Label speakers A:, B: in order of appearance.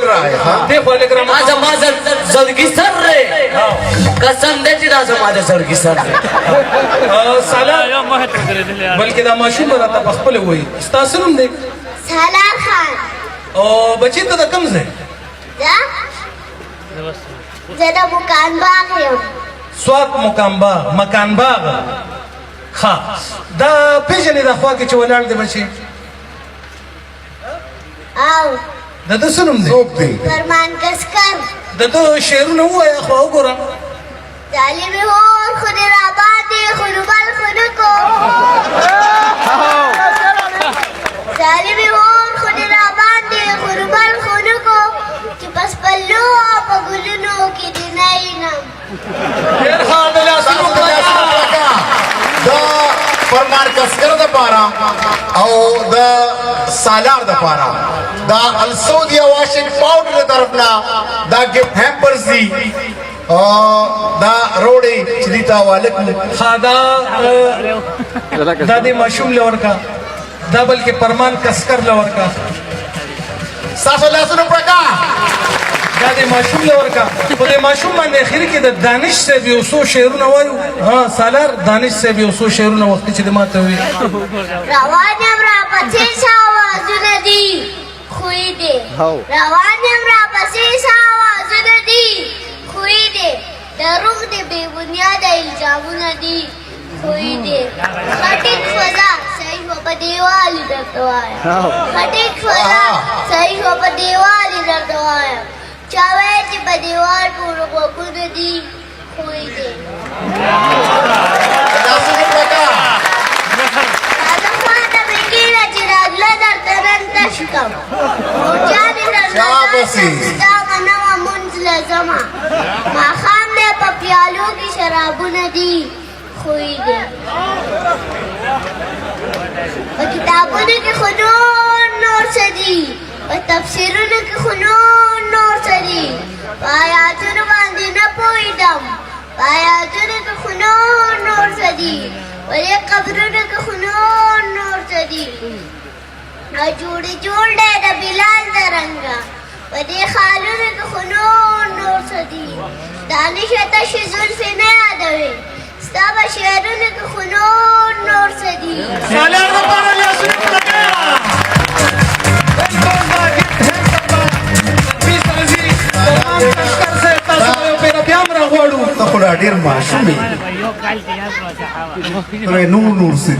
A: लेकरं आहे हा.
B: ते लेकरं
C: माझं माझं जडगी सर रे कसम द्यायची माझं माझं जडगी सर
B: साला बल्कि दा माशूम बराता पखपले हुई स्तासनुम देख
D: साला खान
B: ओ बची तो कम से
D: जा ज़्यादा मुकान बाग है
B: स्वात मकान बाग हाँ दा पेजने दा ख्वा के चवलाड़ दे बची
D: आओ
B: दा सुनुम दे
A: झोप दे
D: फरमान कसकर
B: दा तो शेरू न हुआ या ख्वा गोरा
D: जालिम हो और खुद राबाद खुलबाल खुद को जालिम हो और खुद राबाद खुलबाल खुद को कि बस पल्लू आप गुलनो की दिनाई ना
B: यार हाँ दला सुनुम
A: दा फरमान कसकर दा पारा او दा सालार दा पारा दा अलसौदिया वॉशिंग पाउडर तरफना दा गिफ्ट हैम्पर्स दी दा रोडे चलीता वालेकुम
B: हाँ दा दे माशूम लेवर का दा बल्कि परमान कसकर लेवर का
A: 700 रुपए का
B: دا دې ماشوم لور کا په دې ماشوم باندې اخر کې د دانش سے به اوسو شعرونه وایو ها سالار دانش سے به اوسو شعرونه وخت چې د ماته وي
D: روانم را پسې شاوازونه دي خوې دي روانم را پسې شاوازونه دي خوې دي دروغ دي بے بنیاد الزامونه دي خوې دي خټک فضا صحیح په دیوال درتوایا خټک فضا صحیح په دیوال درتوایا چاوي چې په دیوال پورو وګورې دي خوې دي
A: 50 रुपए का
D: دا بګیلا چې راغله درته نن تشکم او جانې
A: شاباسي
D: دا نو مونږ لازمه ما خام له په پیالو کې شرابونه دي خوې دي په کتابونو کې خو نور څه دي په تفسیرونو کې خو نور څه دي په آیاتونو باندې نه پوهېدم په آیاتونو کې خو نور څه دي په دې قبرونو کې خو نور څه دي جوړ دی د بلال د رنګه په دې خالونو کې خو نور څه دي دانش تشې زلفې نه یادوي ستا به شعرونو کې خو نور څه دي
B: سالار لپاره لاسونه لګیا
A: ته خو ډېر ماشوم یې نور سي